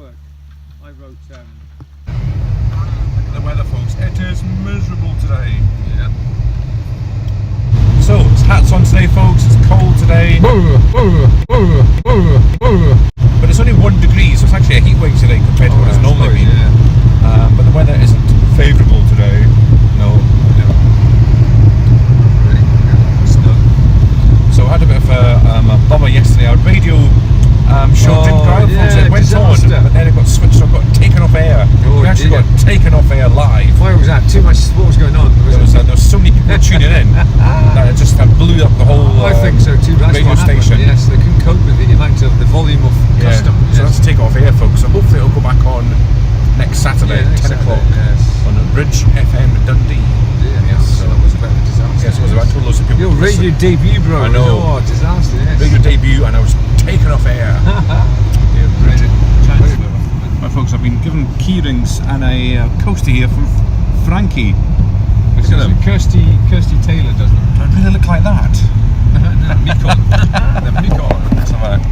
work. I wrote. The weather, folks. It is miserable today. Yeah. So it's hats on today, folks. It's cold today. But it's only 1 degree, so it's actually a heat wave today compared to what it's normally been. Yeah. But the weather isn't favourable today. No. So I had a bit of a bummer yesterday. Our radio show didn't go out, folks. It went on, but then it got switched off, got taken off air. We actually got taken off air live. Why was that? Too much. What was going on? There was so many people tuning in that it just blew up the whole I think so too. That's radio station. Yes, they couldn't cope with the amount of the volume of custom. So that's to take it off air, folks. So hopefully it'll go back on next Saturday, 10 o'clock, on Ridge FM Dundee. Yes, so that was a bit of a disaster. Yes, it was. I told loads of people. Your radio debut, bro. I know. Oh, disaster. Yes. Radio debut, and I was taken off air. Right, folks, I've been given key rings and a coaster here from Frankie. Look at them. Kirsty Taylor does them. Do I really look like that? No, Mekon. The Mekon. Let's have a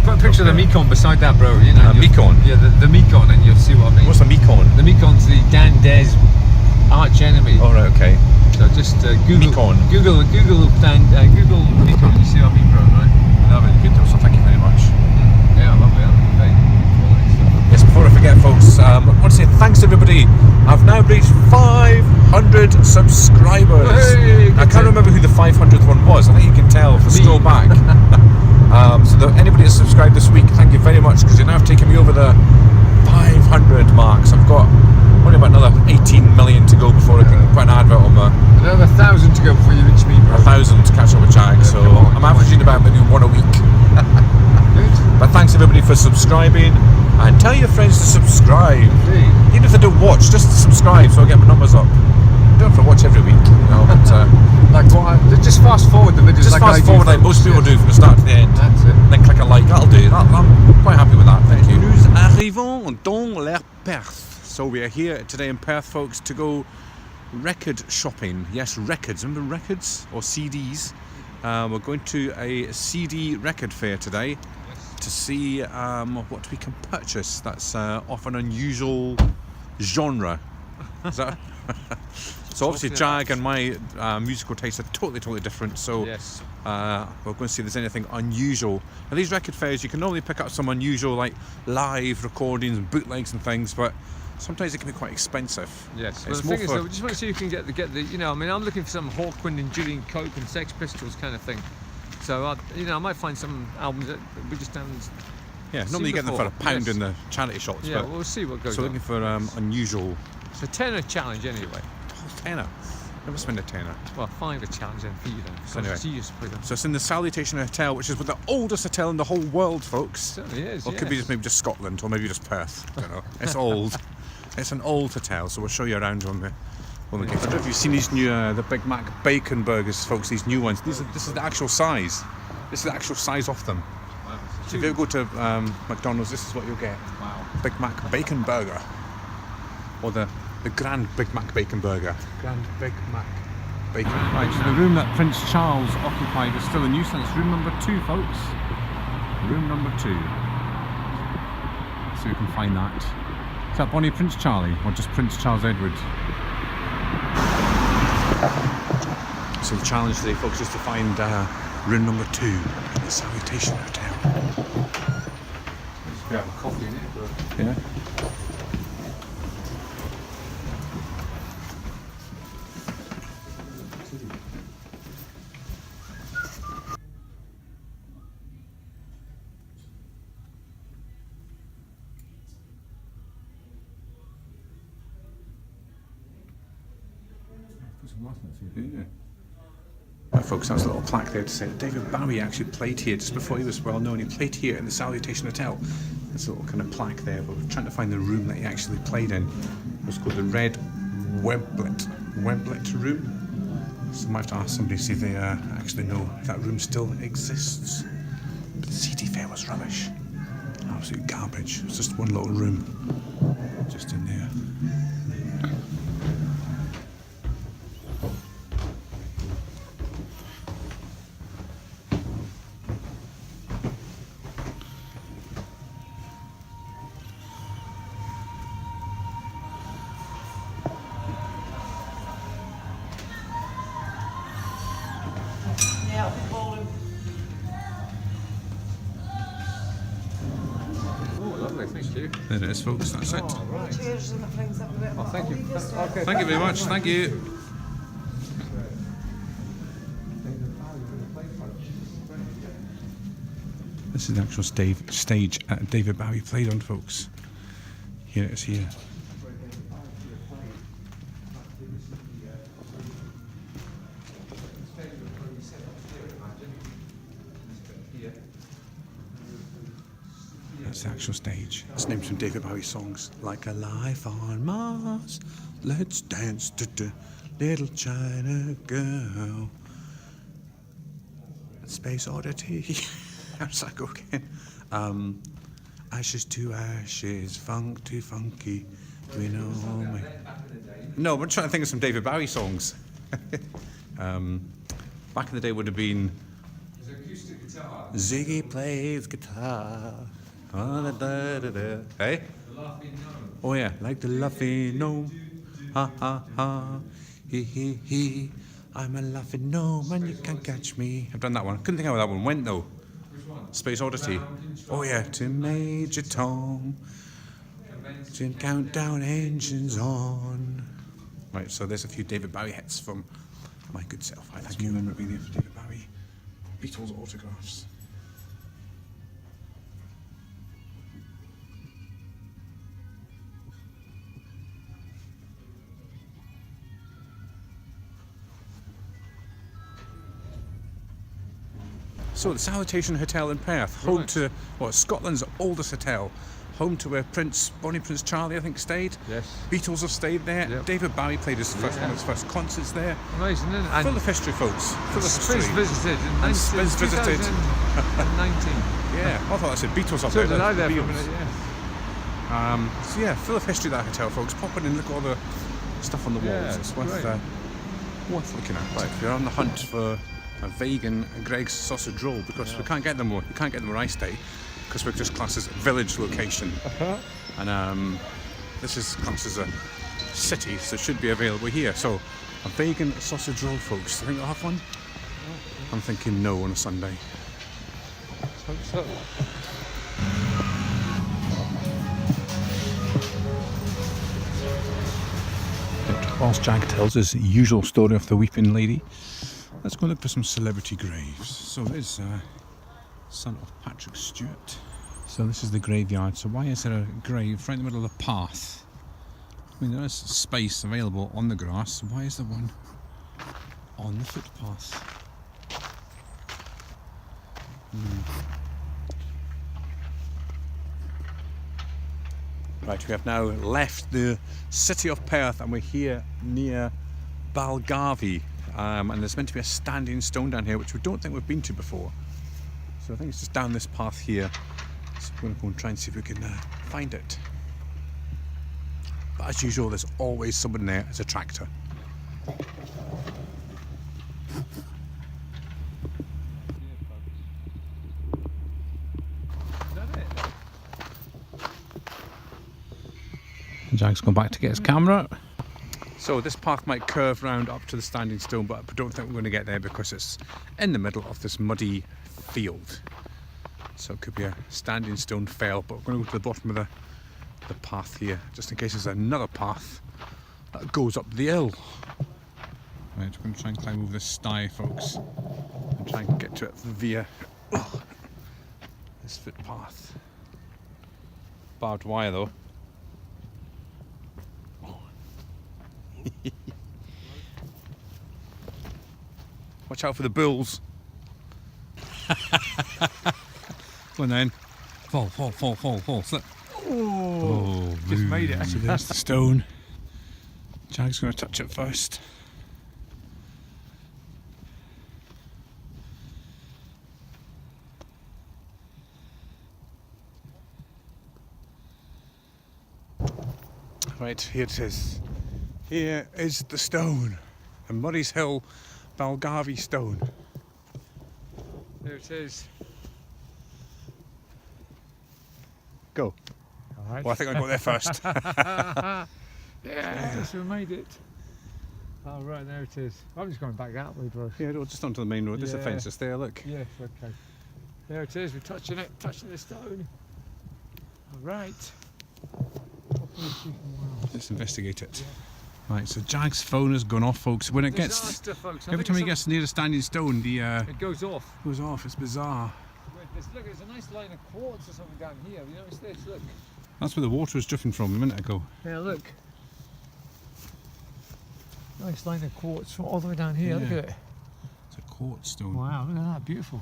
put a picture of the Mekon beside that, bro. You know. Mekon? Yeah, the Mekon, and you'll see what I mean. What's the Mekon? The Mekon's the Dan Des arch enemy. Oh, right, okay. So just Google Mekon. Google Mekon, and you see what I mean, bro, right? Lovely, good. So thank you very much. Yeah, lovely. Yes, before I forget, folks, I want to say thanks to everybody. I've now reached 500 subscribers. Hey, I can't remember who the 500th one was. I think you can tell if I scroll back. So anybody that's subscribed this week, thank you very much, because you're now taking me over the 500 marks. I've got only about another 18 million to go before I can put an advert on there. Another 1,000 to go before you reach me, bro. 1,000 to catch up with Jag, so I'm averaging about maybe one a week. Good. But thanks everybody for subscribing, and tell your friends to subscribe. Indeed. Even if they don't watch, just subscribe so I get my numbers up. You don't have to watch every week, you know, but like what? Just fast forward the videos. just like fast forward like most people do from the start to the end. That's it. And then click a like, that'll do. I'm quite happy with that, thank you. Nous arrivons dans la Perth. So we are here today in Perth, folks, to go record shopping. Yes, records. Remember records or CDs? We're going to a CD record fair today to see what we can purchase that's of an unusual genre. Is that? So obviously Jag and my musical tastes are totally different, so Yes. we're going to see if there's anything unusual. Now these record fairs, you can normally pick up some unusual like live recordings and bootlegs and things, but sometimes it can be quite expensive. Yes. Well, It's the more thing is, for- though, we just want to see if you can get the you know, I mean, I'm looking for some Hawkwind and Julian Cope and Sex Pistols kind of thing. So I might find some albums that we just haven't. Yeah, seen normally you get them for before. a pound Yes. in the charity shops, Yeah, but we'll see what goes so on. looking for unusual. It's a tenner challenge anyway. Tenner. Never spend a tenner. Well, find a challenge then for you then. So anyway. you just put them. So it's in the Salutation Hotel, which is the oldest hotel in the whole world, folks. Certainly is. Or it could be maybe just Scotland, or maybe just Perth. I don't know. It's old. It's an old hotel, so we'll show you around when we get. I don't know if you've seen these new the Big Mac bacon burgers, folks. These new ones. This is the actual size. This is the actual size of them. Wow. So if you go to McDonald's, this is what you'll get. Wow. Big Mac bacon burger, or the Grand Big Mac bacon burger. Grand Big Mac bacon. Right, so the room that Prince Charles occupied is still in use, and it's room number 2, folks. Room number 2. So you can find that. Is that Bonnie Prince Charlie, or just Prince Charles Edward? So the challenge today, folks, is to find room number 2 in the Salutation Hotel. Just grab a coffee in it, bro. Yeah. Right, folks, that's a little plaque there to say that David Bowie actually played here just before he was well known. He played here in the Salutation Hotel. There's a little kind of plaque there, but we're trying to find the room that he actually played in. It was called the Red Weblet room. So I might have to ask somebody to see if they actually know if that room still exists. But the CD fair was rubbish. Absolute garbage. It's just one little room just in there. Lovely, thank you. There it is, folks. That's it. Oh, right. Oh, thank you. Okay. Thank you very much. Thank you. This is the actual stage David Bowie played on, folks. Here it is here. That's the actual stage. It's named from David Bowie songs. Like a life on Mars, let's dance to the little China girl. Space Oddity. How does that go again? Ashes to ashes, funk to funky. We know me. No, we're trying to think of some David Bowie songs. Back in the day would have been Ziggy plays guitar. Hey? Oh yeah, like the laughing gnome. Ha ha ha. He he he. I'm a laughing gnome and you can't catch me. I've done that one. Couldn't think how that one went though. Space Oddity. Oh yeah, to Major Tom. To countdown engines on. Right, so there's a few David Bowie hits from my good self. I thank you. Memorabilia for David Bowie. Beatles autographs. So the Salutation Hotel in Perth, home to Scotland's oldest hotel, home to where Bonnie Prince Charlie I think stayed. Yes. Beatles have stayed there. Yep. David Bowie played his first one of his first concerts there. Amazing, isn't it? Full of history, folks. Full of history. Spiz visited in And Spiz visited. 2019. Yeah, I thought I said Beatles up So there. did I there for a Beatles. minute, yeah. So yeah, full of history that hotel, folks. Pop in and look at all the stuff on the walls. Yeah, It's great. worth looking at. Right, if you're on the hunt for a vegan Greg's sausage roll, because we can't get them where I stay, because we're just classed as a village location. And this is classed as a city, so it should be available here. So a vegan sausage roll, folks. Do you think I'll have one? I'm thinking no on a Sunday. Hope so. Whilst Jag tells his usual story of the weeping lady, let's go look for some celebrity graves. So there's son of Patrick Stewart. So this is the graveyard. So why is there a grave right in the middle of the path? I mean, there is space available on the grass. Why is there one on the footpath? Right, we have now left the city of Perth and we're here near Balgarvie. And there's meant to be a standing stone down here, which we don't think we've been to before. So I think it's just down this path here. So we're going to go and try and see if we can find it. But as usual, there's always someone there as a tractor. Jack's gone back to get his camera. So this path might curve round up to the standing stone, but I don't think we're going to get there because it's in the middle of this muddy field. So it could be a standing stone fell, but we're going to go to the bottom of the path here, just in case there's another path that goes up the hill. Right, we're going to try and climb over this sty, folks, and try and get to it via this footpath. Barbed wire though. Watch out for the bulls. Go on then. Fall. Slip. Oh, just made it. So there's the stone. Jag's going to touch it first. Right, here it is. Here is the stone. The Murray's Hill Balgarvie stone. There it is. Go. All right. Well, I think I got there first. Yes, we made it. Oh, right, there it is. I'm just going back that way, bro. Yeah, no, just onto the main road. There's a fence just there, look. Yes, okay. There it is, we're touching the stone. Right. Let's investigate it. Right, so Jag's phone has gone off, folks. When it gets, Disaster, folks. every time he gets near a standing stone, the it goes off. goes off. It's bizarre. Look, there's a nice line of quartz or something down here. You notice this? Look. That's where the water was drifting from a minute ago. Yeah, look. Nice line of quartz from all the way down here. Look Yeah. at it. It's a quartz stone. Wow, look at that. Beautiful.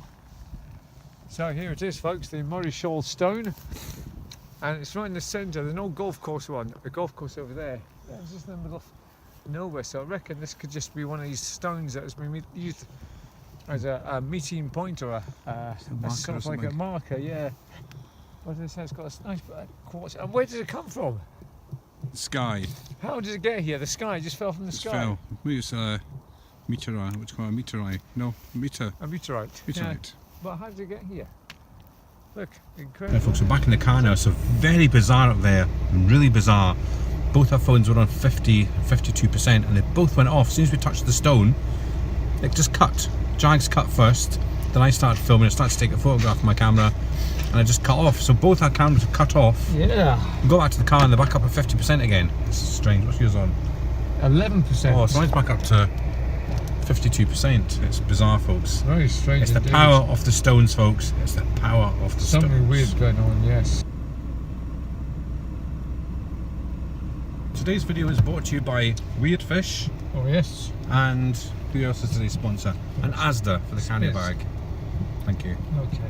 So here it is, folks, the Murray Shoal Stone. And it's right in the centre. There's no golf course one. The golf course over there. It's just in the middle of nowhere. So I reckon this could just be one of these stones that has been used as a meeting point or a sort of like a marker, yeah. What does it say? It's got a nice quartz. And where did it come from? The sky. How did it get here? The sky just fell from the sky. Fell. Maybe it's a meteorite. What's it called? A meteorite? No, A meteorite. meteorite. Yeah. But how did it get here? Look, Yeah, incredible. folks, we're back in the car now. So very bizarre up there. Really bizarre. Both our phones were on 50, 52%, and they both went off. As soon as we touched the stone, it just cut. Jags cut first. Then I started filming. I started to take a photograph with my camera, and I just cut off. So both our cameras were cut off. Yeah. We go back to the car and they're back up at 50% again. This is strange. What's yours on? 11%. Oh, so mine's back up to 52%. It's bizarre, folks. Very strange. It's the indeed. power of the stones, folks. It's the power of the stones. Something weird going on, yes. Today's video is brought to you by Weird Fish Oh, yes. and who else is today's sponsor? And Asda for the carrier Yes. bag. Thank you. Okay.